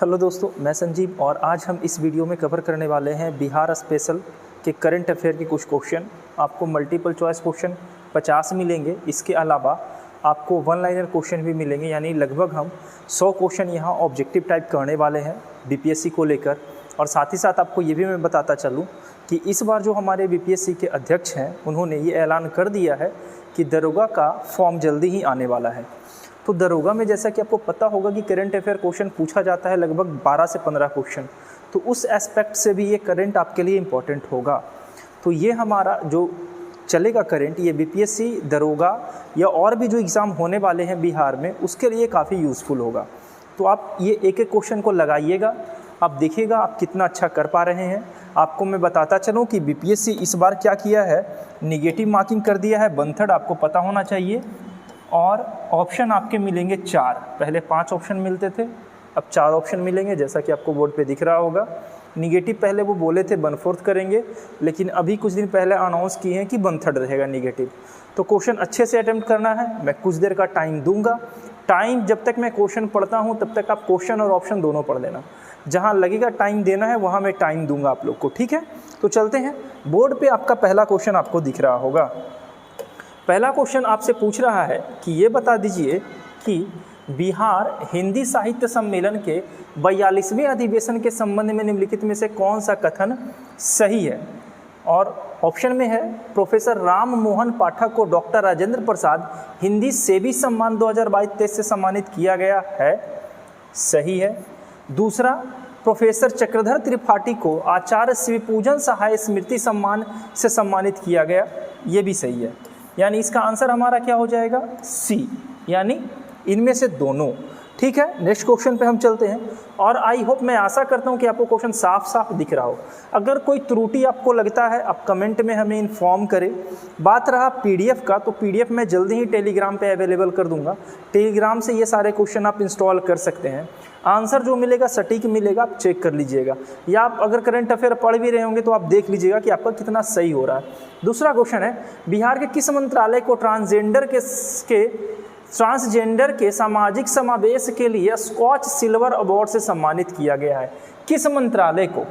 Hello दोस्तों, मैं संजीव और आज हम इस वीडियो में कवर करने वाले हैं बिहार स्पेशल के करंट अफेयर के कुछ क्वेश्चन। आपको मल्टीपल चॉइस क्वेश्चन 50 मिलेंगे। इसके अलावा आपको वन लाइनर क्वेश्चन भी मिलेंगे, यानी लगभग हम 100 क्वेश्चन यहाँ ऑब्जेक्टिव टाइप करने वाले हैं बीपीएससी को लेकर। और साथ ही साथ आपको ये भी मैं बताता चलूँ कि इस बार जो हमारे बीपीएससी के अध्यक्ष हैं उन्होंने ये ऐलान कर दिया है कि दरोगा का फॉर्म जल्दी ही आने वाला है। तो दरोगा में जैसा कि आपको पता होगा कि करंट अफेयर क्वेश्चन पूछा जाता है लगभग 12 से 15 क्वेश्चन, तो उस एस्पेक्ट से भी ये करंट आपके लिए इम्पॉर्टेंट होगा। तो ये हमारा जो चलेगा करंट, ये बीपीएससी दरोगा या और भी जो एग्ज़ाम होने वाले हैं बिहार में उसके लिए काफ़ी यूज़फुल होगा। तो आप ये एक एक क्वेश्चन को लगाइएगा, आप देखिएगा आप कितना अच्छा कर पा रहे हैं। आपको मैं बताता चलूँ कि बीपीएससी इस बार क्या किया है, निगेटिव मार्किंग कर दिया है 1/3, आपको पता होना चाहिए। और ऑप्शन आपके मिलेंगे 4, पहले 5 ऑप्शन मिलते थे, अब 4 ऑप्शन मिलेंगे जैसा कि आपको बोर्ड पे दिख रहा होगा। निगेटिव पहले वो बोले थे 1/4 करेंगे, लेकिन अभी कुछ दिन पहले अनाउंस किए हैं कि 1/3 रहेगा निगेटिव। तो क्वेश्चन अच्छे से अटेम्प्ट करना है। मैं कुछ देर का टाइम दूंगा। टाइम जब तक मैं क्वेश्चन पढ़ता हूँ तब तक आप क्वेश्चन और ऑप्शन दोनों पढ़ लेना। जहाँ लगेगा टाइम देना है वहाँ मैं टाइम दूंगा आप लोग को, ठीक है। तो चलते हैं, बोर्ड पर आपका पहला क्वेश्चन आपको दिख रहा होगा। पहला क्वेश्चन आपसे पूछ रहा है कि ये बता दीजिए कि बिहार हिंदी साहित्य सम्मेलन के 42वें अधिवेशन के संबंध में निम्नलिखित में से कौन सा कथन सही है। और ऑप्शन में है प्रोफेसर राम मोहन पाठक को डॉक्टर राजेंद्र प्रसाद हिंदी सेवी सम्मान 2022-23 से सम्मानित किया गया है, सही है। दूसरा, प्रोफेसर चक्रधर त्रिपाठी को आचार्य शिवपूजन सहाय स्मृति सम्मान से सम्मानित किया गया, ये भी सही है। यानी इसका आंसर हमारा क्या हो जाएगा, सी, यानी इनमें से दोनों, ठीक है। नेक्स्ट क्वेश्चन पे हम चलते हैं और आई होप, मैं आशा करता हूँ कि आपको क्वेश्चन साफ साफ दिख रहा हो। अगर कोई त्रुटि आपको लगता है आप कमेंट में हमें इन्फॉर्म करें। बात रहा पीडीएफ का, तो पीडीएफ मैं जल्दी ही टेलीग्राम पे अवेलेबल कर दूंगा। टेलीग्राम से ये सारे क्वेश्चन आप इंस्टॉल कर सकते हैं। आंसर जो मिलेगा सटीक मिलेगा, आप चेक कर लीजिएगा, या आप अगर करंट अफेयर पढ़ भी रहे होंगे तो आप देख लीजिएगा कि आपका कितना सही हो रहा है। दूसरा क्वेश्चन है, बिहार के किस मंत्रालय को ट्रांसजेंडर के सामाजिक समावेश के लिए स्कॉच सिल्वर अवार्ड से सम्मानित किया गया है, किस मंत्रालय को।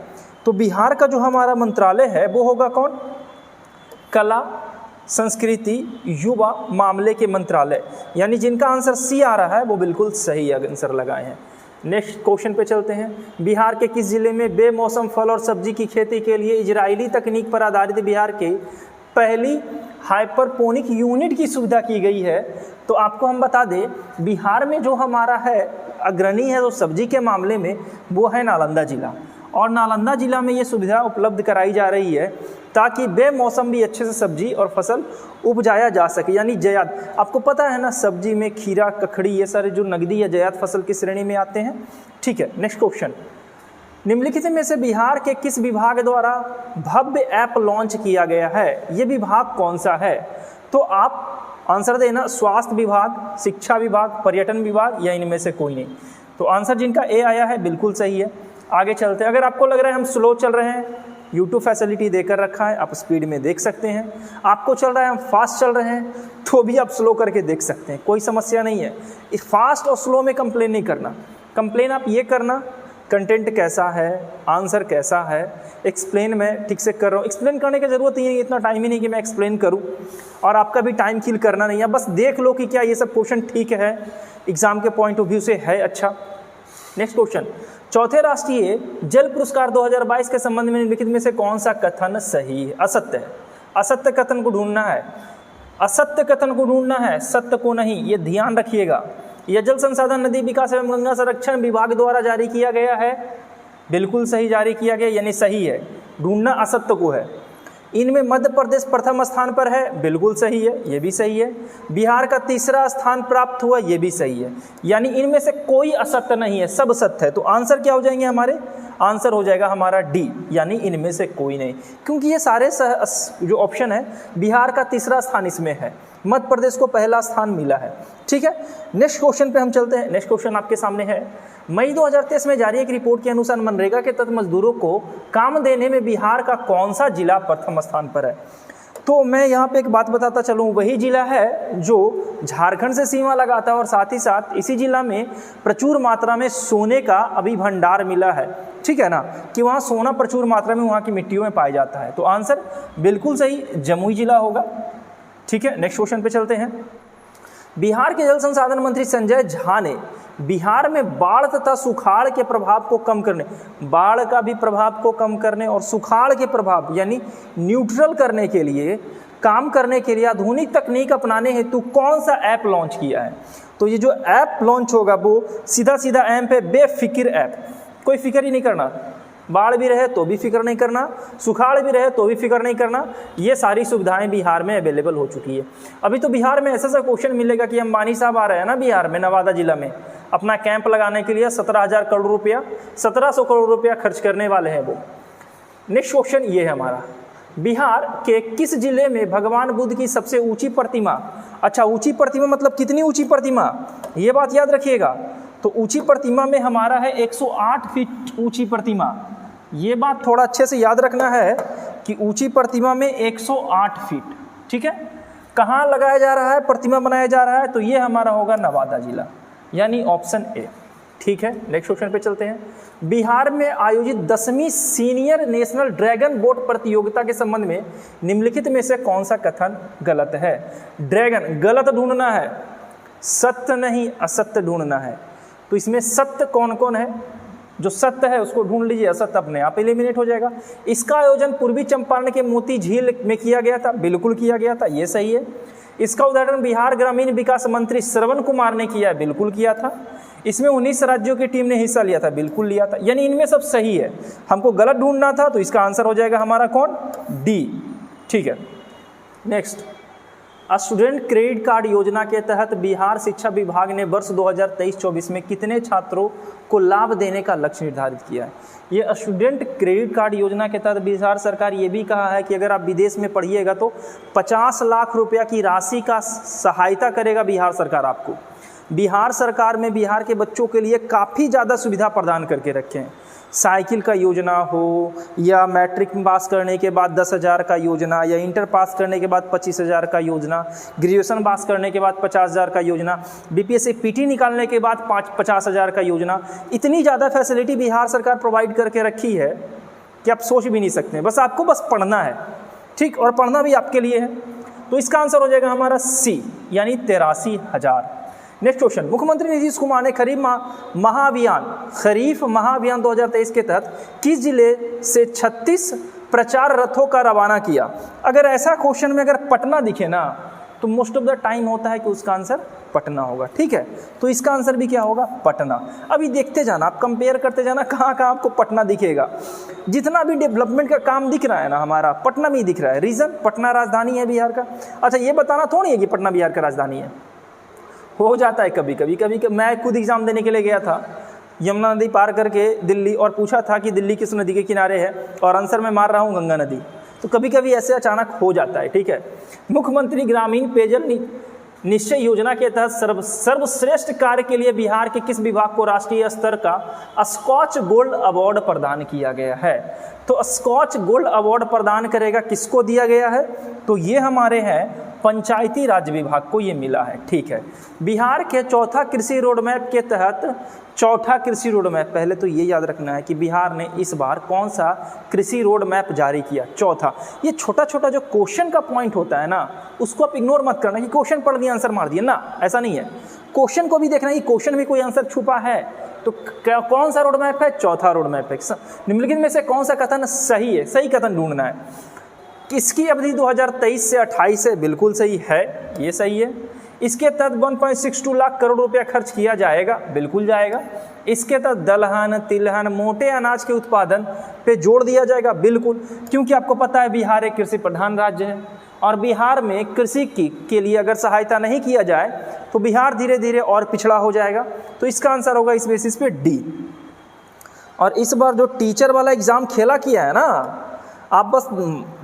तो बिहार का जो हमारा मंत्रालय है वो होगा कौन, कला संस्कृति युवा मामले के मंत्रालय, यानी जिनका आंसर सी आ रहा है वो बिल्कुल सही आंसर लगाए हैं। नेक्स्ट क्वेश्चन पे चलते हैं, बिहार के किस जिले में बेमौसम फल और सब्जी की खेती के लिए इजरायली तकनीक पर आधारित बिहार के पहली हाइपरपोनिक यूनिट की सुविधा की गई है। तो आपको हम बता दें, बिहार में जो हमारा है अग्रणी है जो सब्जी के मामले में वो है नालंदा जिला, और नालंदा जिला में ये सुविधा उपलब्ध कराई जा रही है ताकि बेमौसम भी अच्छे से सब्जी और फसल उपजाया जा सके, यानी जयाद। आपको पता है ना, सब्जी में खीरा ककड़ी ये सारे जो नकदी या जयाद फसल की श्रेणी में आते हैं, ठीक है। नेक्स्ट क्वेश्चन, निम्नलिखित में से बिहार के किस विभाग द्वारा भव्य ऐप लॉन्च किया गया है, ये विभाग कौन सा है। तो आप आंसर देना, स्वास्थ्य विभाग, शिक्षा विभाग, पर्यटन विभाग, या इनमें से कोई नहीं। तो आंसर जिनका ए आया है बिल्कुल सही है। आगे चलते हैं, अगर आपको लग रहा है हम स्लो चल रहे हैं, यूट्यूब फैसिलिटी देकर रखा है, आप स्पीड में देख सकते हैं। आपको चल रहा है हम फास्ट चल रहे हैं तो भी आप स्लो करके देख सकते हैं, कोई समस्या नहीं है। इस फास्ट और स्लो में कंप्लेन नहीं करना। कंप्लेन आप ये करना, कंटेंट कैसा है, आंसर कैसा है, एक्सप्लेन मैं ठीक से कर रहा हूँ। एक्सप्लेन करने की ज़रूरत नहीं है, इतना टाइम ही नहीं कि मैं एक्सप्लेन करूँ, और आपका भी टाइम किल करना नहीं है। बस देख लो कि क्या ये सब क्वेश्चन ठीक है, एग्जाम के पॉइंट ऑफ व्यू से है अच्छा। नेक्स्ट क्वेश्चन, चौथे राष्ट्रीय जल पुरस्कार 2022 के संबंध में निम्नलिखित में से कौन सा कथन सही है, असत्य है। असत्य कथन को ढूंढना है, असत्य कथन को ढूंढना है, सत्य को नहीं, ये ध्यान रखिएगा। यह जल संसाधन नदी विकास एवं गंगा संरक्षण विभाग द्वारा जारी किया गया है, बिल्कुल सही जारी किया गया, यानी सही है। ढूंढना असत्य को है। इनमें मध्य प्रदेश प्रथम स्थान पर है, बिल्कुल सही है, ये भी सही है। बिहार का तीसरा स्थान प्राप्त हुआ, ये भी सही है। यानी इनमें से कोई असत्य नहीं है, सब सत्य है। तो आंसर क्या हो जाएंगे हमारे, आंसर हो जाएगा हमारा डी, यानी इनमें से कोई नहीं, क्योंकि ये सारे जो ऑप्शन है बिहार का तीसरा स्थान इसमें है, मध्य प्रदेश को पहला स्थान मिला है, ठीक है। नेक्स्ट क्वेश्चन पे हम चलते हैं। नेक्स्ट क्वेश्चन आपके सामने है, मई 2023 में जारी एक रिपोर्ट के अनुसार मनरेगा के तहत मजदूरों को काम देने में बिहार का कौन सा जिला प्रथम स्थान पर है। तो मैं यहाँ पे एक बात बताता चलूँ, वही जिला है जो झारखंड से सीमा लगाता है और साथ ही साथ इसी जिला में प्रचुर मात्रा में सोने का अभी भंडार मिला है, ठीक है ना, कि वहाँ सोना प्रचुर मात्रा में वहाँ की मिट्टियों में पाया जाता है। तो आंसर बिल्कुल सही जमुई जिला होगा, ठीक है। नेक्स्ट क्वेश्चन पे चलते हैं। बिहार के जल संसाधन मंत्री संजय झा ने बिहार में बाढ़ तथा सुखाड़ के प्रभाव को कम करने, बाढ़ का भी प्रभाव को कम करने और सुखाड़ के प्रभाव यानी न्यूट्रल करने के लिए, काम करने के लिए आधुनिक तकनीक अपनाने हेतु कौन सा ऐप लॉन्च किया है। तो ये जो ऐप लॉन्च होगा वो सीधा सीधा ऐप है बेफिक्र ऐप। कोई फिक्र ही नहीं करना, बाढ़ भी रहे तो भी फिक्र नहीं करना, सुखाड़ भी रहे तो भी फिक्र नहीं करना, ये सारी सुविधाएं बिहार में अवेलेबल हो चुकी है। अभी तो बिहार में ऐसा सा क्वेश्चन मिलेगा कि अंबानी साहब आ रहे हैं ना बिहार में, नवादा जिला में अपना कैंप लगाने के लिए 17,000 करोड़ रुपया, 1700 करोड़ रुपया खर्च करने वाले हैं वो। नेक्स्ट क्वेश्चन ये है हमारा, बिहार के किस जिले में भगवान बुद्ध की सबसे ऊंची प्रतिमा, अच्छा ऊंची प्रतिमा मतलब कितनी ऊंची प्रतिमा, ये बात याद रखिएगा। तो ऊंची प्रतिमा में हमारा है 108 फीट ऊंची प्रतिमा, ये बात थोड़ा अच्छे से याद रखना है कि ऊंची प्रतिमा में 108 फीट, ठीक है। कहाँ लगाया जा रहा है, प्रतिमा बनाया जा रहा है, तो ये हमारा होगा नवादा जिला, यानी ऑप्शन ए, ठीक है। नेक्स्ट क्वेश्चन पे चलते हैं। बिहार में आयोजित 10वीं सीनियर नेशनल ड्रैगन बोट प्रतियोगिता के संबंध में निम्नलिखित में से कौन सा कथन गलत है। ड्रैगन गलत ढूंढना है, सत्य नहीं असत्य ढूंढना है। तो इसमें सत्य कौन कौन है, जो सत्य है उसको ढूंढ लीजिए, असत्य अपने आप एलिमिनेट हो जाएगा। इसका आयोजन पूर्वी चंपारण के मोती झील में किया गया था, बिल्कुल किया गया था, ये सही है। इसका उदाहरण बिहार ग्रामीण विकास मंत्री श्रवण कुमार ने किया, बिल्कुल किया था। इसमें 19 राज्यों की टीम ने हिस्सा लिया था, बिल्कुल लिया था, यानी इनमें सब सही है। हमको गलत ढूंढना था, तो इसका आंसर हो जाएगा हमारा कौन, डी, ठीक है। नेक्स्ट, स्टूडेंट क्रेडिट कार्ड योजना के तहत बिहार शिक्षा विभाग ने वर्ष 2023-24 में कितने छात्रों को लाभ देने का लक्ष्य निर्धारित किया है। ये स्टूडेंट क्रेडिट कार्ड योजना के तहत बिहार सरकार ये भी कहा है कि अगर आप विदेश में पढ़िएगा तो 50 लाख रुपया की राशि का सहायता करेगा बिहार सरकार आपको। बिहार सरकार में बिहार के बच्चों के लिए काफ़ी ज़्यादा सुविधा प्रदान करके रखे हैं। साइकिल का योजना हो, या मैट्रिक पास करने के बाद 10,000 का योजना, या इंटर पास करने के बाद 25,000 का योजना, ग्रेजुएशन पास करने के बाद 50,000 का योजना, बीपीएससी पीटी निकालने के बाद 50,000 का योजना। इतनी ज़्यादा फैसिलिटी बिहार सरकार प्रोवाइड करके रखी है कि आप सोच भी नहीं सकते। बस आपको बस पढ़ना है, ठीक, और पढ़ना भी आपके लिए है। तो इसका आंसर हो जाएगा हमारा सी, यानी 83,000। नेक्स्ट क्वेश्चन, मुख्यमंत्री नीतीश कुमार ने खरीफ महाअभियान 2023 के तहत किस जिले से 36 प्रचार रथों का रवाना किया। अगर ऐसा क्वेश्चन में अगर पटना दिखे ना, तो मोस्ट ऑफ द टाइम होता है कि उसका आंसर पटना होगा, ठीक है। तो इसका आंसर भी क्या होगा, पटना। अभी देखते जाना, आप कंपेयर करते जाना कहाँ कहाँ आपको पटना दिखेगा। जितना भी डेवलपमेंट का काम दिख रहा है ना हमारा, पटना में ही दिख रहा है। रीज़न, पटना राजधानी है बिहार का। अच्छा, ये बताना थोड़ी है कि पटना बिहार का राजधानी है, हो जाता है कभी कभी। मैं खुद एग्ज़ाम देने के लिए गया था यमुना नदी पार करके दिल्ली, और पूछा था कि दिल्ली किस नदी के किनारे है, और आंसर में मार रहा हूँ गंगा नदी। तो कभी कभी ऐसे अचानक हो जाता है, ठीक है। मुख्यमंत्री ग्रामीण पेयजल निश्चय योजना के तहत सर्वश्रेष्ठ कार्य के लिए बिहार के किस विभाग को राष्ट्रीय स्तर का स्कॉच गोल्ड अवार्ड प्रदान किया गया है। तो स्कॉच गोल्ड अवार्ड प्रदान करेगा, किसको दिया गया है, तो ये हमारे हैं पंचायती राज विभाग को ये मिला है, ठीक है। बिहार के चौथा कृषि रोड मैप के तहत, चौथा कृषि रोड मैप, पहले तो ये याद रखना है कि बिहार ने इस बार कौन सा कृषि रोड मैप जारी किया, चौथा। ये छोटा छोटा जो क्वेश्चन का पॉइंट होता है ना, उसको आप इग्नोर मत करना कि क्वेश्चन पढ़ दिया आंसर मार दिया ना, ऐसा नहीं है। क्वेश्चन को भी देखना कि क्वेश्चन में कोई आंसर छुपा है। तो कौन सा रोड मैप है, चौथा रोड मैप है। निम्नलिखित में से कौन सा कथन सही है, सही कथन ढूंढना है। इसकी अवधि 2023 से 28 है, बिल्कुल सही है, ये सही है। इसके तहत 1.62 लाख करोड़ रुपया खर्च किया जाएगा, बिल्कुल जाएगा। इसके तहत दलहन, तिलहन, मोटे अनाज के उत्पादन पे जोड़ दिया जाएगा, बिल्कुल, क्योंकि आपको पता है बिहार एक कृषि प्रधान राज्य है, और बिहार में कृषि के लिए अगर सहायता नहीं किया जाए तो बिहार धीरे धीरे और पिछड़ा हो जाएगा। तो इसका आंसर होगा इस बेसिस पे डी। और इस बार जो टीचर वाला एग्ज़ाम खेला किया है ना, आप बस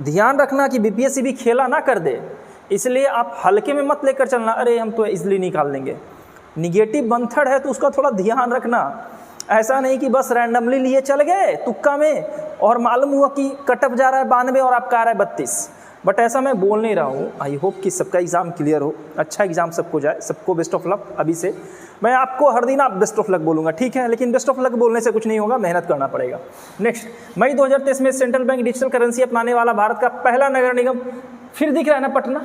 ध्यान रखना कि बीपीएससी भी खेला ना कर दे, इसलिए आप हल्के में मत लेकर चलना, अरे हम तो इजली निकाल लेंगे। निगेटिव बंथड़ है तो उसका थोड़ा ध्यान रखना। ऐसा नहीं कि बस रैंडमली लिए चल गए तुक्का में, और मालूम हुआ कि कटअप जा रहा है 92 और आपका आ रहा है 32। बट ऐसा मैं बोल नहीं रहा हूँ। आई होप कि सबका एग्ज़ाम क्लियर हो, अच्छा एग्ज़ाम सबको जाए, सबको बेस्ट ऑफ लक। अभी से मैं आपको हर दिन आप बेस्ट ऑफ लक बोलूँगा, ठीक है, लेकिन बेस्ट ऑफ लक बोलने से कुछ नहीं होगा, मेहनत करना पड़ेगा। नेक्स्ट, मई 2023 में सेंट्रल बैंक डिजिटल करेंसी अपनाने वाला भारत का पहला नगर निगम, फिर दिख रहा है ना पटना,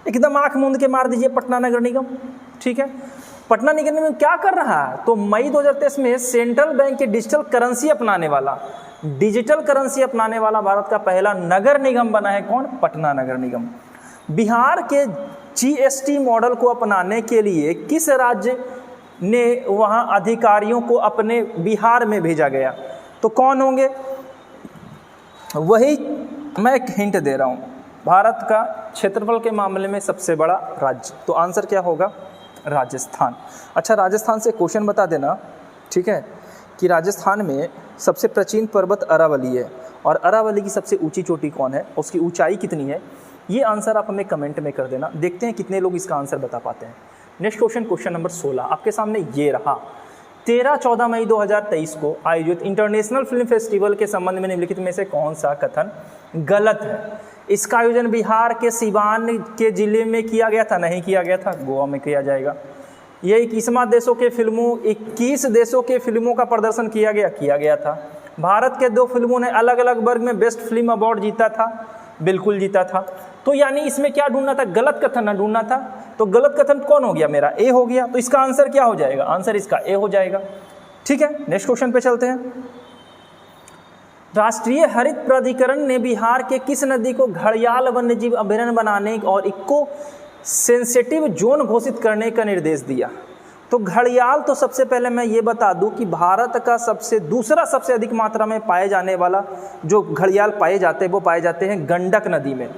एकदम आँख मूंद के मार दीजिए पटना नगर निगम, ठीक है। पटना नगर निगम क्या कर रहा है? तो मई 2023 में सेंट्रल बैंक के डिजिटल करेंसी अपनाने वाला भारत का पहला नगर निगम बना है। कौन? पटना नगर निगम। बिहार के जीएसटी मॉडल को अपनाने के लिए किस राज्य ने वहां अधिकारियों को अपने बिहार में भेजा गया? तो कौन होंगे? वही मैं एक हिंट दे रहा हूं, भारत का क्षेत्रफल के मामले में सबसे बड़ा राज्य, तो आंसर क्या होगा? राजस्थान। अच्छा, राजस्थान से क्वेश्चन बता देना, ठीक है, कि राजस्थान में सबसे प्राचीन पर्वत अरावली है, और अरावली की सबसे ऊंची चोटी कौन है, उसकी ऊंचाई कितनी है? ये आंसर आप हमें कमेंट में कर देना, देखते हैं कितने लोग इसका आंसर बता पाते हैं। नेक्स्ट क्वेश्चन, क्वेश्चन नंबर 16 आपके सामने ये रहा। 13-14 मई 2023 को आयोजित इंटरनेशनल फिल्म फेस्टिवल के संबंध में निम्नलिखित में से कौन सा कथन गलत है? इसका आयोजन बिहार के सिवान के जिले में किया गया था? नहीं किया गया था, गोवा में किया जाएगा। ये 21 देशों के फिल्मों का प्रदर्शन किया गया था। भारत के 2 फिल्मों ने अलग अलग वर्ग में बेस्ट फिल्म अवार्ड जीता था, बिल्कुल जीता था। तो यानी इसमें क्या ढूंढना था? गलत कथन ना ढूंढना था। तो गलत कथन कौन हो गया? मेरा ए हो गया। तो इसका आंसर क्या हो जाएगा? आंसर इसका ए हो जाएगा, ठीक है। नेक्स्ट क्वेश्चन पे चलते हैं। राष्ट्रीय हरित प्राधिकरण ने बिहार के किस नदी को घड़ियाल वन्यजीव अभयारण्य बनाने और इको सेंसिटिव जोन घोषित करने का निर्देश दिया? तो घड़ियाल, तो सबसे पहले मैं ये बता दूं कि भारत का दूसरा सबसे अधिक मात्रा में पाए जाने वाला जो घड़ियाल पाए जाते हैं वो पाए जाते हैं गंडक नदी में।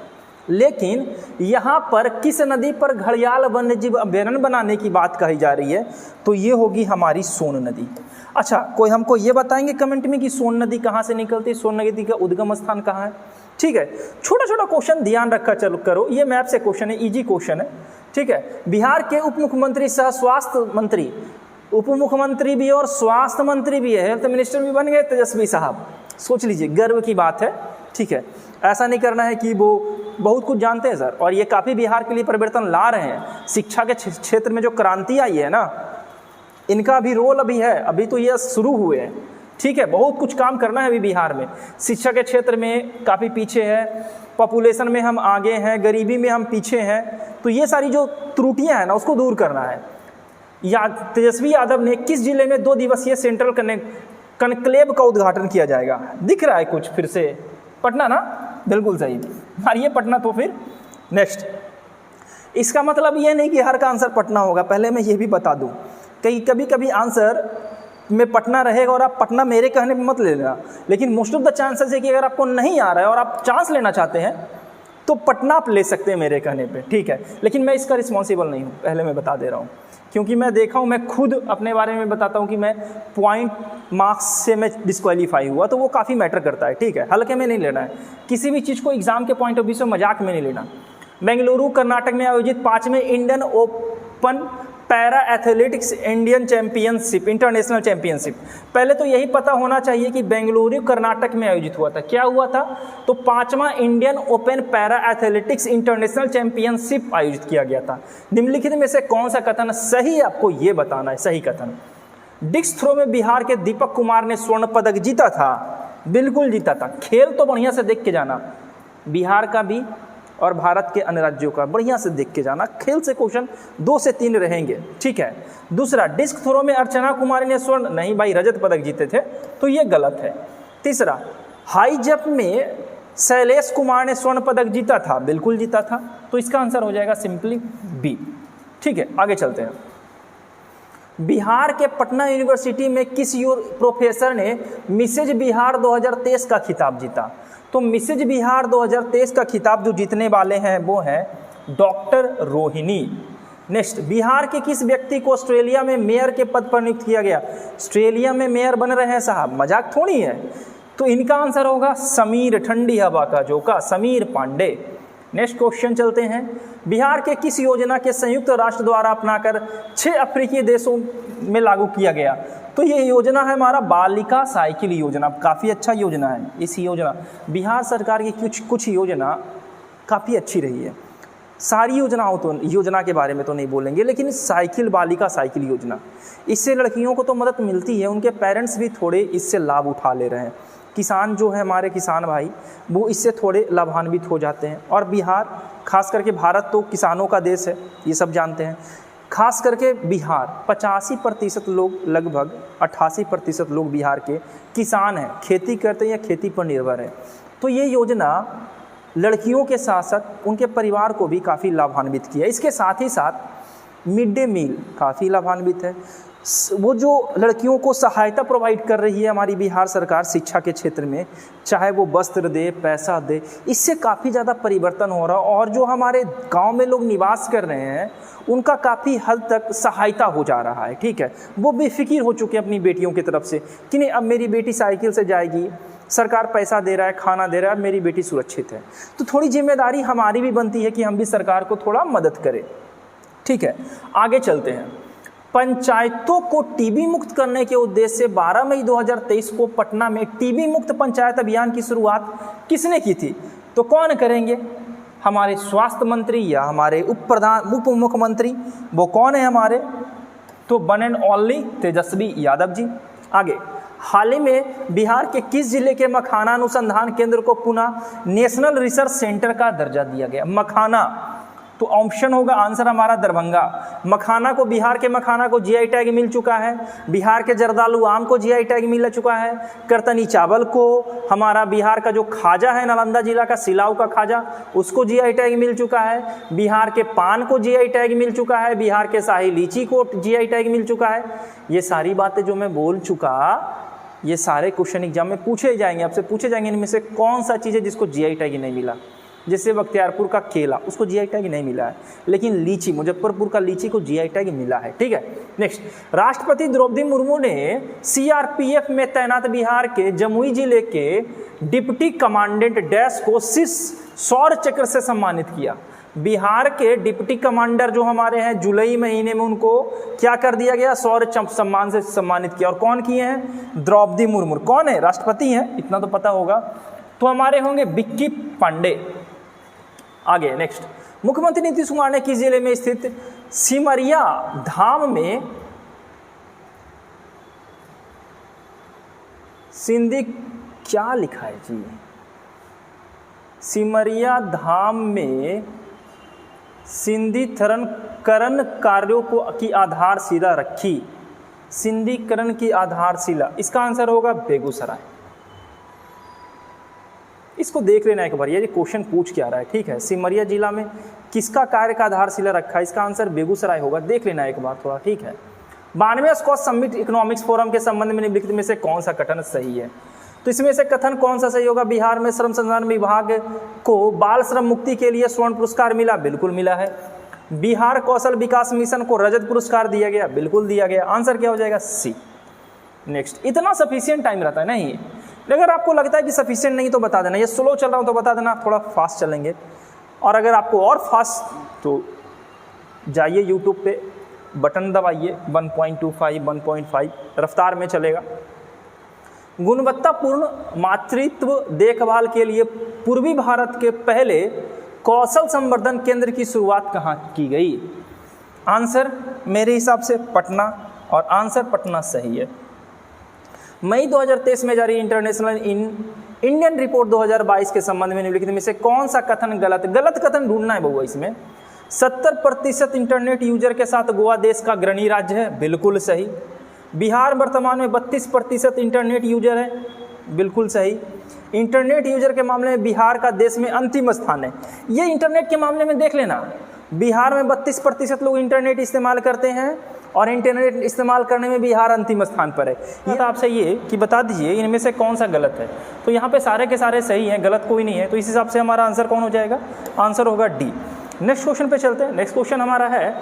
लेकिन यहाँ पर किस नदी पर घड़ियाल वन्यजीव अभयारण्य बनाने की बात कही जा रही है? तो ये होगी हमारी सोन नदी। अच्छा, कोई हमको ये बताएंगे कमेंट में कि सोन नदी कहाँ से निकलती है, सोन नदी का उद्गम स्थान कहाँ है? ठीक है, छोटा छोटा क्वेश्चन ध्यान रखा चलो करो, ये मैप से क्वेश्चन है, इजी क्वेश्चन है, ठीक है। बिहार के उप मुख्यमंत्री सह स्वास्थ्य मंत्री, उप मुख्यमंत्री भी और स्वास्थ्य मंत्री भी है, हेल्थ मिनिस्टर भी बन गए तेजस्वी साहब। सोच लीजिए, गर्व की बात है, ठीक है। ऐसा नहीं करना है कि वो बहुत कुछ जानते हैं सर, और ये काफ़ी बिहार के लिए परिवर्तन ला रहे हैं। शिक्षा के क्षेत्र में जो क्रांति आई है ना, इनका भी रोल अभी है, अभी तो ये शुरू हुए हैं, ठीक है। बहुत कुछ काम करना है अभी बिहार में। शिक्षा के क्षेत्र में काफ़ी पीछे है, पॉपुलेशन में हम आगे हैं, गरीबी में हम पीछे हैं, तो ये सारी जो त्रुटियां हैं ना उसको दूर करना है। तेजस्वी यादव ने किस जिले में 2 दिवसीय सेंट्रल कनक्लेव का उद्घाटन किया जाएगा? दिख रहा है कुछ फिर से? पटना ना, बिल्कुल सही, मारिए पटना। तो फिर नेक्स्ट, इसका मतलब ये नहीं कि हर का आंसर पटना होगा, पहले मैं ये भी बता दूं, कभी कभी आंसर में पटना रहेगा और आप पटना मेरे कहने पे मत ले लेना, लेकिन मोस्ट ऑफ द चांसेस है कि अगर आपको नहीं आ रहा है और आप चांस लेना चाहते हैं तो पटना आप ले सकते हैं मेरे कहने पे, ठीक है। लेकिन मैं इसका रिस्पॉन्सिबल नहीं हूँ, पहले मैं बता दे रहा हूँ, क्योंकि मैं देखा हूँ, मैं खुद अपने बारे में बताता हूँ कि मैं पॉइंट मार्क्स से मैं डिस्क्वालीफाई हुआ, तो वो काफ़ी मैटर करता है, ठीक है। हल्के में नहीं लेना है किसी भी चीज़ को, एग्जाम के पॉइंट ऑफ व्यू से मजाक में नहीं लेना। बेंगलुरु कर्नाटक में आयोजित 5वें Indian open para athletics international championship, पहले तो यही पता होना चाहिए कि बेंगलुरु कर्नाटक में आयोजित हुआ था। क्या हुआ था? तो 5वां Indian open para athletics international championship आयोजित किया गया था। निम्नलिखित में से कौन सा कथन सही है, आपको ये बताना है सही कथन। डिस्क थ्रो में बिहार के दीपक कुमार ने स्वर्ण पदक जीता था, बिल्कुल जीता था। खेल तो बढ़िया से देख के जाना, बिहार का भी और भारत के अन्य राज्यों का बढ़िया से देख के जाना, खेल से क्वेश्चन 2 से 3 रहेंगे, ठीक है। दूसरा, डिस्क थ्रो में अर्चना कुमारी ने स्वर्ण, नहीं भाई, रजत पदक जीते थे, तो ये गलत है। तीसरा, हाई जंप में शैलेश कुमार ने स्वर्ण पदक जीता था, बिल्कुल जीता था, तो इसका आंसर हो जाएगा सिंपली बी, ठीक है। आगे चलते हैं। बिहार के पटना यूनिवर्सिटी में किस प्रोफेसर ने मिसेज बिहार 2023 का खिताब जीता? तो मिसेज बिहार 2023 का खिताब जो जीतने वाले हैं वो हैं डॉक्टर रोहिणी। नेक्स्ट, बिहार के किस व्यक्ति को ऑस्ट्रेलिया में मेयर के पद पर नियुक्त किया गया? ऑस्ट्रेलिया में मेयर बन रहे हैं साहब, मजाक थोड़ी है। तो इनका आंसर होगा समीर, ठंडी हवा का झोंका, समीर पांडे। नेक्स्ट क्वेश्चन चलते हैं। बिहार के किस योजना के संयुक्त राष्ट्र द्वारा अपनाकर 6 अफ्रीकी देशों में लागू किया गया? तो ये योजना है हमारा बालिका साइकिल योजना, काफ़ी अच्छा योजना है। इस योजना, बिहार सरकार की कुछ योजना काफ़ी अच्छी रही है। सारी योजना के बारे में तो नहीं बोलेंगे, लेकिन साइकिल बालिका साइकिल योजना, इससे लड़कियों को तो मदद मिलती है, उनके पेरेंट्स भी थोड़े इससे लाभ उठा ले रहे हैं। किसान जो है हमारे किसान भाई, वो इससे थोड़े लाभान्वित हो जाते हैं। और बिहार, खास करके भारत तो किसानों का देश है, ये सब जानते हैं। खास करके बिहार 85% लोग, लगभग 88% लोग बिहार के किसान हैं, खेती करते हैं या खेती पर निर्भर है। तो ये योजना लड़कियों के साथ साथ उनके परिवार को भी काफ़ी लाभान्वित किया। इसके साथ ही साथ मिड डे मील काफ़ी लाभान्वित है। वो जो लड़कियों को सहायता प्रोवाइड कर रही है हमारी बिहार सरकार शिक्षा के क्षेत्र में, चाहे वो वस्त्र दे, पैसा दे, इससे काफ़ी ज़्यादा परिवर्तन हो रहा है। और जो हमारे गांव में लोग निवास कर रहे हैं उनका काफ़ी हद तक सहायता हो जा रहा है। ठीक है, वो बेफिक्र हो चुके हैं अपनी बेटियों की तरफ से कि नहीं, अब मेरी बेटी साइकिल से जाएगी, सरकार पैसा दे रहा है, खाना दे रहा है, अब मेरी बेटी सुरक्षित है। तो थोड़ी जिम्मेदारी हमारी भी बनती है कि हम भी सरकार को थोड़ा मदद करें। ठीक है, आगे चलते हैं। पंचायतों को टीबी मुक्त करने के उद्देश्य से 12 मई 2023 को पटना में टीबी मुक्त पंचायत अभियान की शुरुआत किसने की थी? तो कौन करेंगे? हमारे स्वास्थ्य मंत्री या हमारे उप मुख्यमंत्री, वो कौन है हमारे? तो one and only Tejashwi Yadav ji. आगे, हाल ही में बिहार के किस जिले के मखाना अनुसंधान केंद्र को पुनः नेशनल रिसर्च सेंटर का दर्जा दिया गया? मखाना, तो ऑप्शन होगा आंसर हमारा दरभंगा। मखाना को, बिहार के मखाना को जीआई टैग मिल चुका है। बिहार के जर्दालू आम को जीआई टैग मिल चुका है। करतनी चावल को, हमारा बिहार का जो खाजा है नालंदा जिला का सिलाऊ का खाजा, उसको जीआई टैग मिल चुका है। बिहार के पान को जीआई टैग मिल चुका है। बिहार के शाही लीची को जीआई टैग मिल चुका है। ये सारी बातें जो मैं बोल चुका, ये सारे क्वेश्चन एग्जाम में पूछे जाएंगे, आपसे पूछे जाएंगे इनमें से कौन सा चीज़ है जिसको जीआई टैग नहीं मिला। जैसे बख्तियारपुर का केला, उसको जीआई टैग नहीं मिला है, लेकिन लीची, मुजफ्फरपुर का लीची को जीआई टैग मिला है। ठीक है, नेक्स्ट, राष्ट्रपति द्रौपदी मुर्मू ने सीआरपीएफ में तैनात बिहार के जमुई जिले के डिप्टी कमांडेंट डैश को शौर्य चक्र से सम्मानित किया। बिहार के डिप्टी कमांडर जो हमारे हैं, जुलाई महीने में उनको क्या कर दिया गया? शौर्य सम्मान से सम्मानित किया। और कौन किए हैं? द्रौपदी मुर्मू। कौन है? राष्ट्रपति हैं, इतना तो पता होगा। तो हमारे होंगे विक्की पांडे। आगे नेक्स्ट, मुख्यमंत्री नीतीश कुमार ने किस जिले में स्थित सिमरिया धाम में सिंधी, क्या लिखा है जी? सिमरिया धाम में सिंधीकरण कार्यों को की आधारशिला रखी। सिंधीकरण की आधारशिला, इसका आंसर होगा बेगूसराय। इसको देख लेना एक बार, ये क्वेश्चन पूछ के आ रहा है। ठीक है, सिमरिया जिला में किसका कार्य का आधारशिला रखा है? इसका आंसर बेगूसराय होगा, देख लेना एक बार थोड़ा। ठीक है, 92वें स्कॉच समिट इकोनॉमिक्स फोरम के संबंध में निम्नलिखित में से कौन सा कथन सही है? तो इसमें से कथन कौन सा सही होगा? बिहार में श्रम संसाधन विभाग को बाल श्रम मुक्ति के लिए स्वर्ण पुरस्कार मिला, बिल्कुल मिला है। बिहार कौशल विकास मिशन को रजत पुरस्कार दिया गया, बिल्कुल दिया गया। आंसर क्या हो जाएगा? सी। नेक्स्ट, इतना सफिशिएंट टाइम रहता है नहीं? अगर आपको लगता है कि सफिशिएंट नहीं तो बता देना, ये स्लो चल रहा हूँ तो बता देना, थोड़ा फास्ट चलेंगे। और अगर आपको और फास्ट, तो जाइए यूट्यूब पे, बटन दबाइए, 1.25 1.5 रफ्तार में चलेगा। गुणवत्तापूर्ण मातृत्व देखभाल के लिए पूर्वी भारत के पहले कौशल संवर्धन केंद्र की शुरुआत कहाँ की गई? आंसर मेरे हिसाब से पटना, और आंसर पटना सही है। मई 2023 में जारी इंटरनेशनल इंडियन रिपोर्ट 2022 के संबंध में निम्नलिखित में से कौन सा कथन गलत कथन ढूंढना है बउआ इसमें? 70% इंटरनेट यूजर के साथ गोवा देश का अग्रणी राज्य है, बिल्कुल सही। बिहार वर्तमान में 32% इंटरनेट यूजर है, बिल्कुल सही। इंटरनेट यूजर के मामले में बिहार का देश में अंतिम स्थान है। ये इंटरनेट के मामले में देख लेना, बिहार में 32% लोग इंटरनेट इस्तेमाल करते हैं और इंटरनेट इस्तेमाल करने में बिहार अंतिम स्थान पर है। ये तो आपसे ये कि बता दीजिए इनमें से कौन सा गलत है। तो यहाँ पे सारे के सारे सही हैं, गलत कोई नहीं है। तो इस हिसाब से हमारा आंसर कौन हो जाएगा? आंसर होगा डी। नेक्स्ट क्वेश्चन पे चलते हैं। नेक्स्ट क्वेश्चन हमारा है,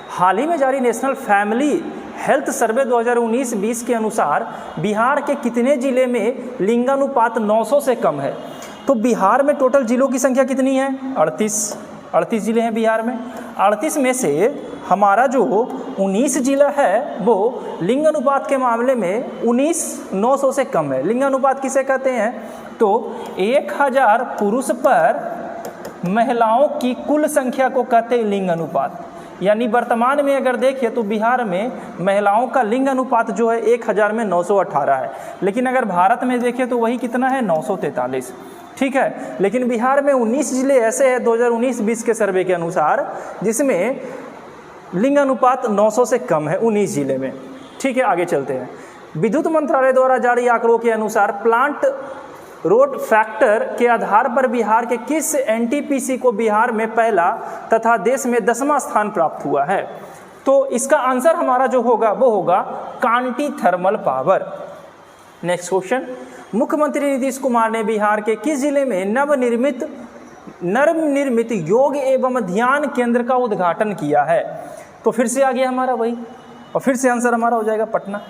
हाल ही में जारी नेशनल फैमिली हेल्थ सर्वे 2019-20 के अनुसार बिहार के कितने जिले में लिंगानुपात 900 से कम है? तो बिहार में टोटल जिलों की संख्या कितनी है? 38 जिले हैं बिहार में। 38 में से हमारा जो 19 जिला है वो लिंगानुपात के मामले में 900 से कम है। लिंगानुपात किसे कहते हैं? तो 1000 पुरुष पर महिलाओं की कुल संख्या को कहते हैं लिंग अनुपात। यानी वर्तमान में अगर देखें तो बिहार में महिलाओं का लिंग अनुपात जो है 1000 में 918 है, लेकिन अगर भारत में देखें तो वही कितना है 943। ठीक है, लेकिन बिहार में 19 जिले ऐसे हैं 2019-20 के सर्वे के अनुसार जिसमें लिंग अनुपात 900 से कम है 19 जिले में। ठीक है, आगे चलते हैं। विद्युत मंत्रालय द्वारा जारी आंकड़ों के अनुसार प्लांट रोड फैक्टर के आधार पर बिहार के किस एनटीपीसी को बिहार में पहला तथा देश में 10वां स्थान प्राप्त हुआ है? तो इसका आंसर हमारा जो होगा वो होगा Kanti thermal power. Next question, मुख्यमंत्री नीतीश कुमार ने बिहार के किस जिले में नवनिर्मित योग एवं ध्यान केंद्र का उद्घाटन किया है? तो फिर से आ गया हमारा वही, और फिर से आंसर हमारा हो जाएगा पटना।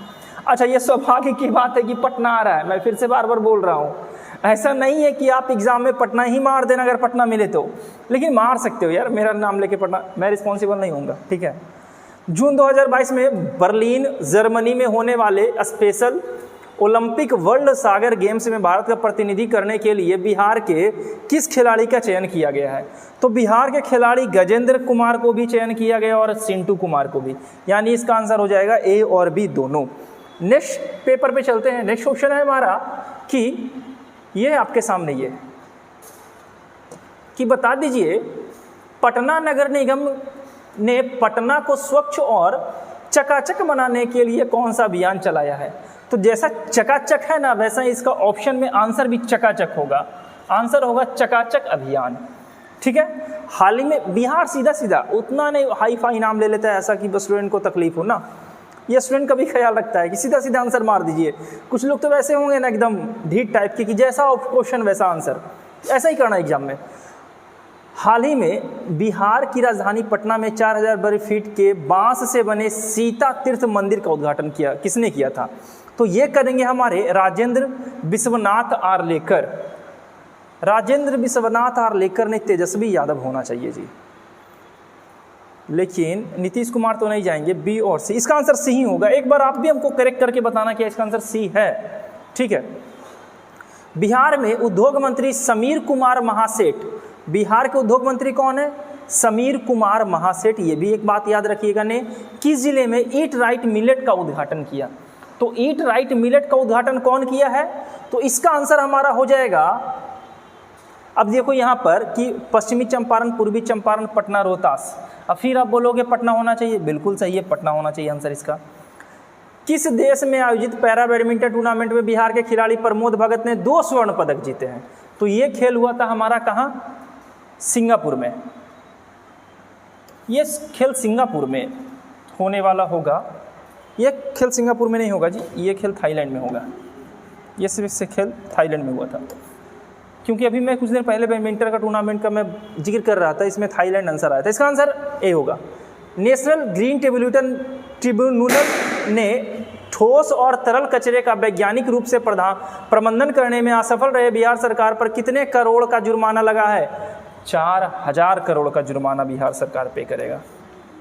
अच्छा, ये सौभाग्य की बात है कि पटना आ रहा है, मैं फिर से बार बार बोल रहा हूँ। ऐसा नहीं है कि आप एग्जाम में पटना ही मार देना अगर पटना मिले तो, लेकिन मार सकते हो यार, मेरा नाम लेके पटना, मैं रिस्पॉन्सिबल नहीं होऊंगा। ठीक है, जून 2022 में बर्लिन जर्मनी में होने वाले स्पेशल ओलंपिक वर्ल्ड सागर गेम्स में भारत का प्रतिनिधि करने के लिए बिहार के किस खिलाड़ी का चयन किया गया है? तो बिहार के खिलाड़ी गजेंद्र कुमार को भी चयन किया गया और सिंटू कुमार को भी, यानी इसका आंसर हो जाएगा ए और बी दोनों। नेक्स्ट पेपर पे चलते हैं। नेक्स्ट क्वेश्चन है हमारा कि ये आपके सामने ये कि बता दीजिए पटना नगर निगम ने पटना को स्वच्छ और चकाचक बनाने के लिए कौन सा अभियान चलाया है? तो जैसा चकाचक है ना वैसा इसका ऑप्शन में आंसर भी चकाचक होगा, आंसर होगा चकाचक अभियान। ठीक है, हाल ही में बिहार सीधा सीधा उतना नहीं हाई फाई नाम ले लेता है ऐसा कि बस स्टूडेंट को तकलीफ हो ना, ये स्टूडेंट का भी ख्याल रखता है कि सीधा सीधा आंसर मार दीजिए। कुछ लोग तो वैसे होंगे ना एकदम ढीठ टाइप के कि जैसा क्वेश्चन वैसा आंसर, ऐसा ही करना एग्जाम में। हाल ही में बिहार की राजधानी पटना में 4000 वर्ग फीट के बांस से बने सीता तीर्थ मंदिर का उद्घाटन किया, किसने किया था? तो ये करेंगे हमारे राजेंद्र विश्वनाथ आर्लेकर। राजेंद्र विश्वनाथ आर्लेकर ने तेजस्वी यादव होना चाहिए जी, लेकिन नीतीश कुमार तो नहीं जाएंगे। बी और सी, इसका आंसर सी ही होगा। एक बार आप भी हमको करेक्ट करके बताना कि इसका आंसर सी है। ठीक है, बिहार में उद्योग मंत्री समीर कुमार महासेठ, बिहार के उद्योग मंत्री कौन है? समीर कुमार महासेठ। ये भी एक बात याद रखिएगा ने किस जिले में ईट राइट मिलेट का उद्घाटन किया? तो ईट राइट मिलेट का उद्घाटन कौन किया है? तो इसका आंसर हमारा हो जाएगा, अब देखो यहाँ पर कि पश्चिमी चंपारण, पूर्वी चंपारण, पटना, रोहतास। अब फिर आप बोलोगे पटना होना चाहिए, बिल्कुल सही है, पटना होना चाहिए आंसर इसका। किस देश में आयोजित पैरा बैडमिंटन टूर्नामेंट में बिहार के खिलाड़ी प्रमोद भगत ने 2 स्वर्ण पदक जीते हैं? तो ये खेल हुआ था हमारा कहाँ? सिंगापुर में। ये खेल सिंगापुर में होने वाला होगा, ये खेल सिंगापुर में नहीं होगा जी, ये खेल थाईलैंड में होगा। ये सिर्फ से खेल थाईलैंड में हुआ था, क्योंकि अभी मैं कुछ दिन पहले बैडमिंटन का टूर्नामेंट का मैं जिक्र कर रहा था, इसमें थाईलैंड आंसर आया था। इसका आंसर ए होगा। नेशनल ग्रीन ट्रिब्यूनल ने ठोस और तरल कचरे का वैज्ञानिक रूप से प्रबंधन करने में असफल रहे बिहार सरकार पर कितने करोड़ का जुर्माना लगा है? 4000 करोड़ का जुर्माना बिहार सरकार पे करेगा।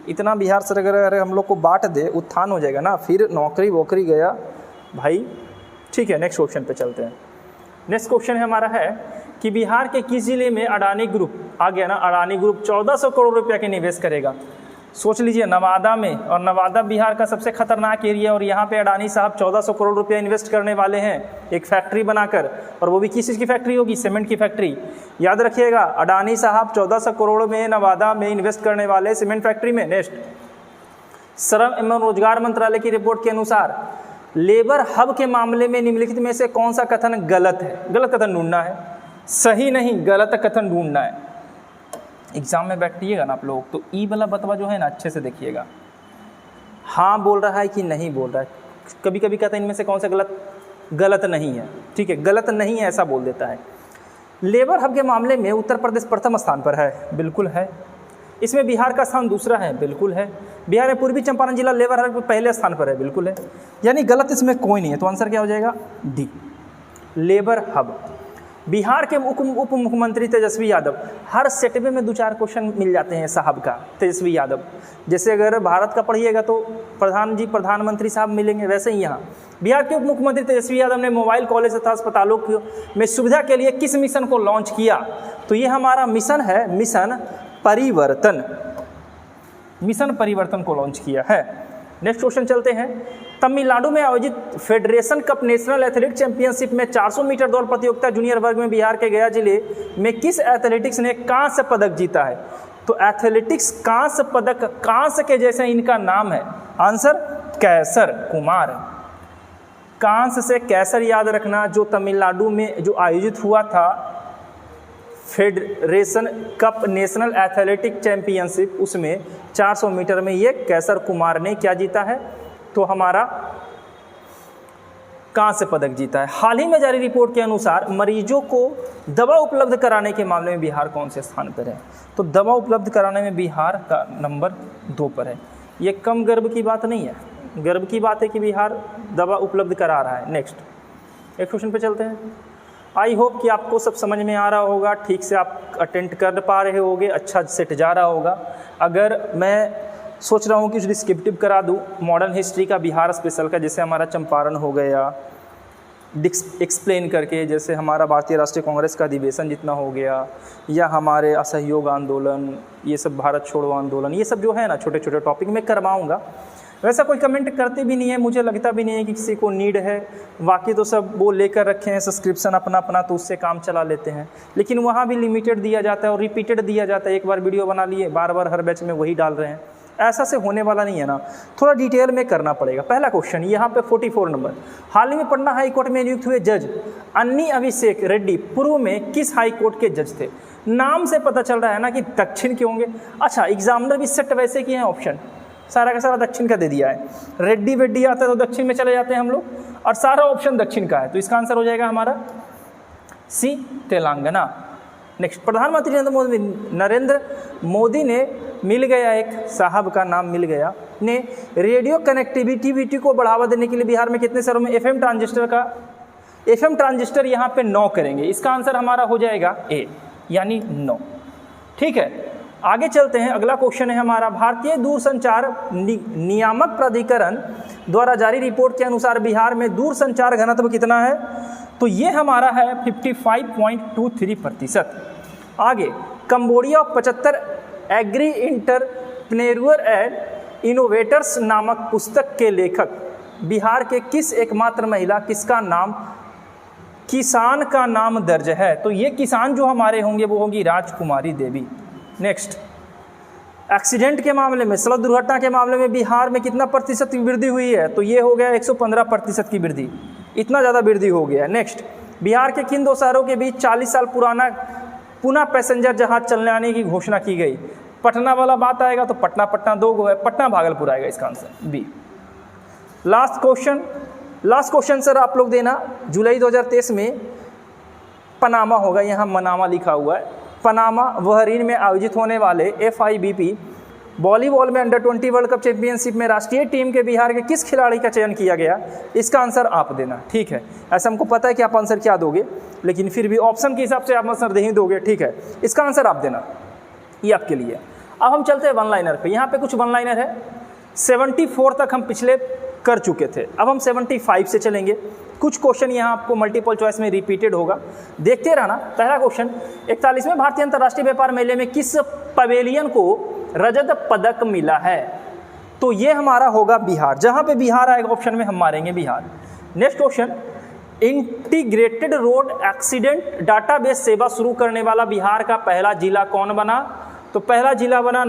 इतना बिहार सरकार अगर हम लोग को बांट दे, उत्थान हो जाएगा ना, फिर नौकरी वोकरी गया भाई। ठीक है, नेक्स्ट क्वेश्चन पे चलते हैं। नेक्स्ट क्वेश्चन है हमारा है कि बिहार के किस जिले में अडानी ग्रुप, आ गया ना, अडानी ग्रुप 1400 करोड़ रुपया के निवेश करेगा? सोच लीजिए, नवादा में, और नवादा बिहार का सबसे खतरनाक एरिया, और यहाँ पे अडानी साहब 1400 करोड़ रुपया इन्वेस्ट करने वाले हैं एक फैक्ट्री बनाकर। और वो भी किस चीज़ की फैक्ट्री होगी? सीमेंट की फैक्ट्री। याद रखिएगा, अडानी साहब 1400 करोड़ में नवादा में इन्वेस्ट करने वाले सीमेंट फैक्ट्री में। नेक्स्ट, श्रम एवं रोजगार मंत्रालय की रिपोर्ट के अनुसार लेबर हब के मामले में निम्नलिखित में से कौन सा कथन गलत है? गलत कथन ढूंढना है, सही नहीं, गलत कथन ढूंढना है। एग्जाम में बैठिएगा ना आप लोग तो ई वाला बतवा जो है ना अच्छे से देखिएगा, हाँ बोल रहा है कि नहीं बोल रहा है। कभी कभी कहता है इनमें से कौन सा गलत नहीं है। ठीक है, गलत नहीं है ऐसा बोल देता है। लेबर हब के मामले में उत्तर प्रदेश प्रथम स्थान पर है, बिल्कुल है। इसमें बिहार का स्थान दूसरा है, बिल्कुल है। बिहार में पूर्वी चंपारण जिला लेबर हब पहले स्थान पर है, बिल्कुल है। यानी गलत इसमें कोई नहीं है, तो आंसर क्या हो जाएगा? D, labour hub. बिहार के उप मुख्यमंत्री तेजस्वी यादव। हर सेटवे में 2-4 क्वेश्चन मिल जाते हैं साहब का, तेजस्वी यादव। जैसे अगर भारत का पढ़िएगा तो प्रधानमंत्री साहब मिलेंगे, वैसे ही यहाँ बिहार के उप मुख्यमंत्री तेजस्वी यादव ने मोबाइल कॉलेज तथा अस्पतालों में सुविधा के लिए किस मिशन को लॉन्च किया? तो ये हमारा मिशन है, मिशन परिवर्तन को लॉन्च किया है। नेक्स्ट क्वेश्चन चलते हैं। तमिलनाडु में आयोजित federation cup national athletic championship में 400 मीटर दौड़ प्रतियोगिता जूनियर वर्ग में बिहार के गया जिले में किस एथलेटिक्स ने कांस्य पदक जीता है? तो एथलेटिक्स कांस्य पदक, कांस्य के जैसे इनका नाम है। आंसर कैसर कुमार। कांस्य से कैसर याद रखना, जो तमिलनाडु में जो आयोजित हुआ था federation cup national athletic championship, उसमें 400 मीटर में ये कैसर कुमार ने क्या जीता है? तो हमारा कांस्य पदक जीता है। हाल ही में जारी रिपोर्ट के अनुसार मरीजों को दवा उपलब्ध कराने के मामले में बिहार कौन से स्थान पर है? तो दवा उपलब्ध कराने में बिहार का नंबर 2 पर है। ये कम गर्व की बात नहीं है, गर्व की बात है कि बिहार दवा उपलब्ध करा रहा है। नेक्स्ट एक क्वेश्चन पे चलते हैं। आई होप कि आपको सब समझ में आ रहा होगा, ठीक से आप अटेंड कर पा रहे होगे, अच्छा सेट जा रहा होगा। अगर मैं सोच रहा हूँ कि डिस्क्रिप्टिव करा दूँ मॉडर्न हिस्ट्री का, बिहार स्पेशल का, जैसे हमारा चंपारण हो गया, एक्सप्लेन करके, जैसे हमारा भारतीय राष्ट्रीय कांग्रेस का अधिवेशन जितना हो गया, या हमारे असहयोग आंदोलन, ये सब भारत छोड़ो आंदोलन, ये सब जो है ना छोटे छोटे टॉपिक में करवाऊँगा। वैसा कोई कमेंट करते भी नहीं है, मुझे लगता भी नहीं है कि किसी को नीड है। बाकी तो सब वो लेकर रखे हैं सब्सक्रिप्शन अपना अपना, तो उससे काम चला लेते हैं। लेकिन वहाँ भी लिमिटेड दिया जाता है और रिपीटेड दिया जाता है। एक बार वीडियो बना लिए, बार बार हर बैच में वही डाल रहे हैं, ऐसा से होने वाला नहीं है ना, थोड़ा डिटेल में करना पड़ेगा। पहला क्वेश्चन यहाँ पे 44 नंबर। हाल ही में पटना हाई कोर्ट में नियुक्त हुए जज अन्नी अभिषेक रेड्डी पूर्व में किस हाई कोर्ट के जज थे? नाम से पता चल रहा है ना कि दक्षिण के होंगे। अच्छा, एग्जामिनर भी सेट वैसे किए हैं, ऑप्शन सारा का सारा दक्षिण का दे दिया है। रेड्डी वेड्डी आता है तो दक्षिण में चले जाते हैं हम लोग, और सारा ऑप्शन दक्षिण का है, तो इसका आंसर हो जाएगा हमारा सी, तेलंगाना। नेक्स्ट, प्रधानमंत्री नरेंद्र मोदी ने मिल गया, एक साहब का नाम मिल गया, ने रेडियो कनेक्टिविटी को बढ़ावा देने के लिए बिहार में कितने शहरों में एफएम ट्रांजिस्टर यहाँ पे 9 करेंगे। इसका आंसर हमारा हो जाएगा ए, यानी 9। ठीक है, आगे चलते हैं। अगला क्वेश्चन है हमारा, भारतीय दूरसंचार नियामक प्राधिकरण द्वारा जारी रिपोर्ट के अनुसार बिहार में दूरसंचार घनत्व कितना है? तो ये हमारा है 55.23%। आगे, Cambodia 75 agri entrepreneur and innovators नामक पुस्तक के लेखक बिहार के किस एकमात्र महिला, किसका नाम, किसान का नाम दर्ज है? तो ये किसान जो हमारे होंगे वो होंगी राजकुमारी देवी। नेक्स्ट, एक्सीडेंट के मामले में, सड़क दुर्घटना के मामले में बिहार में कितना प्रतिशत की वृद्धि हुई है? तो ये हो गया 115% की वृद्धि, इतना ज़्यादा वृद्धि हो गया। नेक्स्ट, बिहार के किन 2 शहरों के बीच 40 साल पुराना पुनः पैसेंजर जहाज चलने आने की घोषणा की गई? पटना वाला बात आएगा तो पटना 2 गो है, पटना भागलपुर आएगा इसका answer B. Last question sir आप लोग देना, जुलाई 2023 में पनामा होगा, यहाँ मनामा लिखा हुआ है। पनामा बहरीन में आयोजित होने वाले FIBP वॉलीबॉल में अंडर-20 वर्ल्ड कप चैंपियनशिप में राष्ट्रीय टीम के बिहार के किस खिलाड़ी का चयन किया गया? इसका आंसर आप देना। ठीक है, ऐसा हमको पता है कि आप आंसर क्या दोगे, लेकिन फिर भी ऑप्शन के हिसाब से आप आंसर दे ही दोगे। ठीक है, इसका आंसर आप देना, ये आपके लिए। अब हम चलते हैं वन लाइनर पे। यहाँ पे कुछ वन लाइनर है, 74 तक हम पिछले कर चुके थे, अब हम 75 से चलेंगे। कुछ क्वेश्चन यहाँ आपको मल्टीपल चॉइस में रिपीटेड होगा, देखते रहना। पहला क्वेश्चन, 41वें भारतीय अंतर्राष्ट्रीय व्यापार मेले में किस पवेलियन को रजत पदक मिला है? तो ये हमारा होगा बिहार, जहाँ पे बिहार आएगा ऑप्शन में हम मारेंगे Bihar. Next question, integrated road accident database सेवा शुरू करने वाला बिहार का पहला जिला कौन बना? तो पहला जिला बना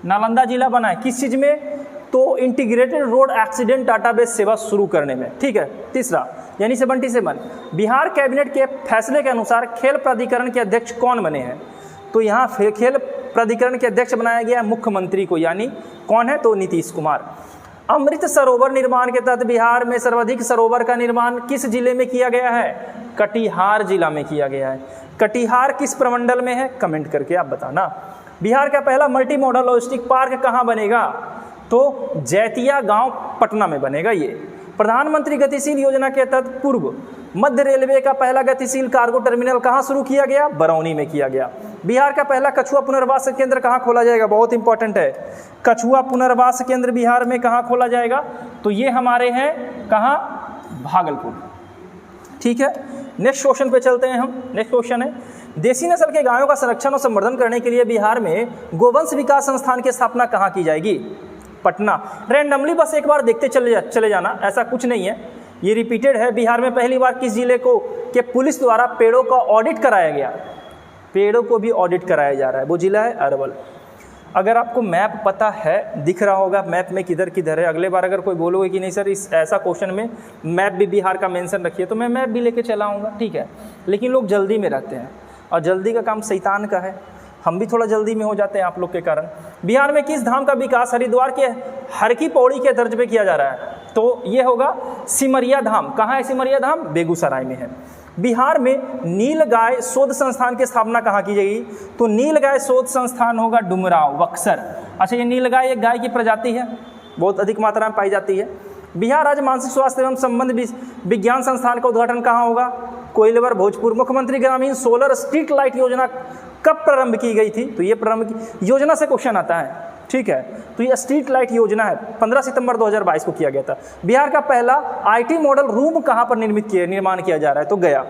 नालंदा जिला बना है। किस चीज़ में? तो इंटीग्रेटेड रोड एक्सीडेंट डाटाबेस सेवा शुरू करने में। ठीक है, तीसरा यानी 77, बिहार कैबिनेट के फैसले के अनुसार खेल प्राधिकरण के अध्यक्ष कौन बने हैं? तो यहाँ खेल प्राधिकरण के अध्यक्ष बनाया गया मुख्यमंत्री को, यानी कौन है? तो नीतीश कुमार। अमृत सरोवर निर्माण के तहत बिहार में सर्वाधिक सरोवर का निर्माण किस जिले में किया गया है? कटिहार जिला में किया गया है। कटिहार किस प्रमंडल में है? कमेंट करके आप बताना। बिहार का पहला मल्टी मॉडल लॉजिस्टिक पार्क कहाँ बनेगा? तो जैतिया गांव पटना में बनेगा ये। प्रधानमंत्री गतिशील योजना के तहत पूर्व मध्य रेलवे का पहला गतिशील कार्गो टर्मिनल कहाँ शुरू किया गया? बरौनी में किया गया। बिहार का पहला कछुआ पुनर्वास केंद्र कहाँ खोला जाएगा? बहुत इंपॉर्टेंट है, कछुआ पुनर्वास केंद्र बिहार में कहाँ खोला जाएगा? तो ये हमारे हैं कहाँ? भागलपुर। ठीक है, नेक्स्ट क्वेश्चन पे चलते हैं हम। नेक्स्ट क्वेश्चन है, देसी नस्ल के गायों का संरक्षण और संवर्धन करने के लिए बिहार में गोवंश विकास संस्थान की स्थापना कहाँ की जाएगी? पटना। रैंडमली बस एक बार देखते चले जाना, ऐसा कुछ नहीं है, ये रिपीटेड है। बिहार में पहली बार किस जिले को के पुलिस द्वारा पेड़ों का ऑडिट कराया गया? पेड़ों को भी ऑडिट कराया जा रहा है, वो जिला है अरवल। अगर आपको मैप पता है, दिख रहा होगा मैप में किधर किधर है, अगले बार अगर कोई बोलोगे कि नहीं सर इस ऐसा क्वेश्चन में मैप भी बिहार का मेंशन रखिए, तो मैं मैप भी लेके चला आऊँगा, ठीक है। लेकिन लोग जल्दी में रहते हैं और जल्दी का काम शैतान का है, हम भी थोड़ा जल्दी में हो जाते हैं आप लोग के कारण। बिहार में किस धाम का विकास हरिद्वार के हर की पौड़ी के दर्ज पे किया जा रहा है? तो ये होगा सिमरिया धाम। कहाँ है सिमरिया धाम? बेगूसराय में है। बिहार में नीलगाय शोध संस्थान की स्थापना कहाँ की जाएगी? तो नीलगाय शोध संस्थान होगा डुमराव, बक्सर। अच्छा, ये नीलगाय एक गाय की प्रजाति है, बहुत अधिक मात्रा में पाई जाती है। बिहार राज्य मानसिक स्वास्थ्य एवं संबंध विज्ञान संस्थान का उद्घाटन कहाँ होगा? कोइलवर, भोजपुर। मुख्यमंत्री ग्रामीण सोलर स्ट्रीट लाइट योजना कब प्रारंभ की गई थी? तो ये प्रारंभ की योजना से क्वेश्चन आता है, ठीक है। तो ये स्ट्रीट लाइट योजना है, 15 सितंबर 2022 को किया गया था। बिहार का पहला आईटी मॉडल रूम कहाँ पर निर्माण किया जा रहा है? तो गया।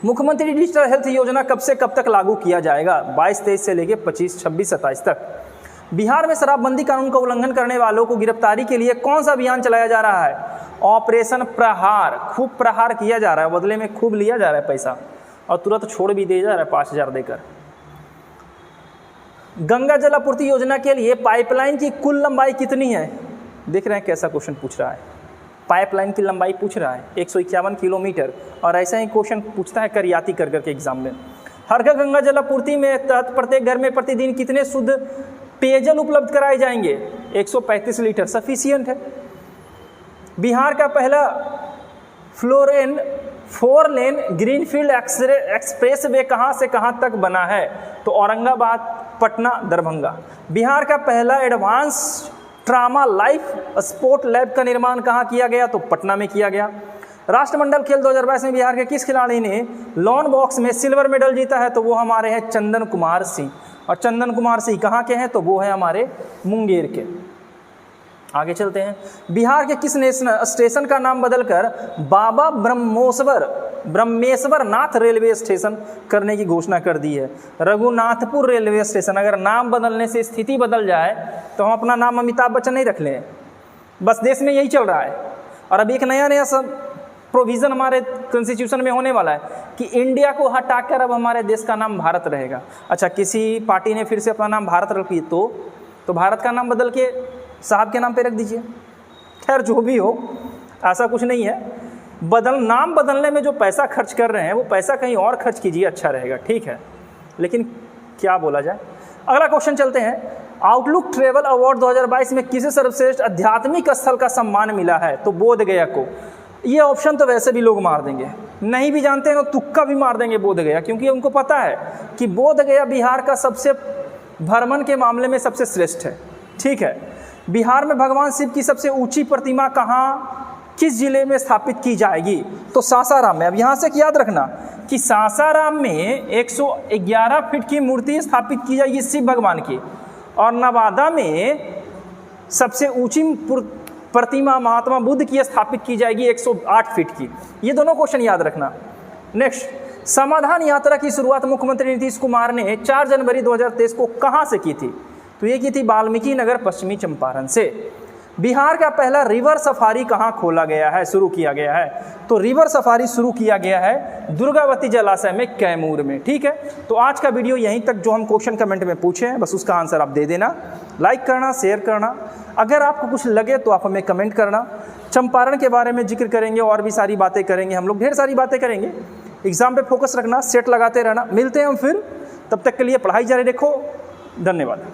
मुख्यमंत्री डिजिटल हेल्थ योजना कब से कब तक लागू किया जाएगा? 22-23 से लेकर 25-26-27 तक। बिहार में शराबबंदी कानून का उल्लंघन करने वालों को गिरफ्तारी के लिए कौन सा अभियान चलाया जा रहा है? ऑपरेशन प्रहार। खूब प्रहार किया जा रहा है, बदले में खूब लिया जा रहा है पैसा और तुरंत छोड़ भी दिया जा रहा है 5,000 देकर। गंगा जल आपूर्ति योजना के लिए पाइपलाइन की कुल लंबाई कितनी है? देख रहे हैं कैसा क्वेश्चन पूछ रहा है, पाइपलाइन की लंबाई पूछ रहा है 151 किलोमीटर। और ऐसा ही क्वेश्चन पूछता है करियाती कर के एग्जाम में। हर घर गंगा जल आपूर्ति में तहत प्रत्येक घर में प्रतिदिन कितने शुद्ध पेयजल उपलब्ध कराए जाएंगे? 135 लीटर सफिशियंट है। बिहार का पहला 4 लेन ग्रीनफील्ड एक्सप्रेस वे कहाँ से कहाँ तक बना है? तो औरंगाबाद, पटना, दरभंगा। बिहार का पहला advance trauma life sport lab का निर्माण कहाँ किया गया? तो पटना में किया गया। राष्ट्रमंडल खेल 2022 में बिहार के किस खिलाड़ी ने लॉन बॉक्स में सिल्वर मेडल जीता है? तो वो हमारे हैं चंदन कुमार सिंह। और चंदन कुमार सिंह कहाँ के हैं? तो वो है हमारे मुंगेर के। आगे चलते हैं। बिहार के किस स्टेशन का नाम बदलकर बाबा ब्रह्मेश्वर नाथ रेलवे स्टेशन करने की घोषणा कर दी है? Raghunathpur railway station. अगर नाम बदलने से स्थिति बदल जाए तो हम अपना नाम अमिताभ बच्चन नहीं रख लें, बस देश में यही चल रहा है। और अभी एक नया सब प्रोविज़न हमारे कॉन्स्टिट्यूशन में होने वाला है कि इंडिया को हटाकर अब हमारे देश का नाम भारत रहेगा। अच्छा, किसी पार्टी ने फिर से अपना नाम भारत रख लिया तो भारत का नाम बदल के साहब के नाम पे रख दीजिए। खैर जो भी हो, ऐसा कुछ नहीं है। नाम बदलने में जो पैसा खर्च कर रहे हैं वो पैसा कहीं और खर्च कीजिए, अच्छा रहेगा, ठीक है। लेकिन क्या बोला जाए। अगला क्वेश्चन चलते हैं। आउटलुक ट्रेवल अवार्ड 2022 में किसे सर्वश्रेष्ठ आध्यात्मिक स्थल का सम्मान मिला है? तो बोध गया को। ये ऑप्शन तो वैसे भी लोग मार देंगे, नहीं भी जानते हैं तो तुक्का भी मार देंगे बोध गया, क्योंकि उनको पता है कि बोध गया बिहार का सबसे भ्रमण के मामले में सबसे श्रेष्ठ है, ठीक है। बिहार में भगवान शिव की सबसे ऊंची प्रतिमा कहाँ, किस जिले में स्थापित की जाएगी? तो सासाराम में। अब यहाँ से याद रखना कि सासाराम में 111 फीट की मूर्ति स्थापित की जाएगी शिव भगवान की, और नवादा में सबसे ऊंची प्रतिमा महात्मा बुद्ध की स्थापित की जाएगी 108 फीट की। ये दोनों क्वेश्चन याद रखना। नेक्स्ट, समाधान यात्रा की शुरुआत मुख्यमंत्री नीतीश कुमार ने 4 जनवरी 2023 को कहाँ से की थी? तो ये की थी वाल्मीकि नगर, पश्चिमी चंपारण से। बिहार का पहला रिवर सफारी कहाँ खोला गया है, शुरू किया गया है? तो रिवर सफारी शुरू किया गया है दुर्गावती जलाशय में, कैमूर में, ठीक है। तो आज का वीडियो यहीं तक। जो हम क्वेश्चन कमेंट में पूछे हैं बस उसका आंसर आप दे देना, लाइक करना, शेयर करना। अगर आपको कुछ लगे तो आप हमें कमेंट करना। चंपारण के बारे में जिक्र करेंगे और भी सारी बातें करेंगे, हम लोग ढेर सारी बातें करेंगे। एग्जाम पे फोकस रखना, सेट लगाते रहना। मिलते हैं हम फिर, तब तक के लिए पढ़ाई जारी रखो। धन्यवाद।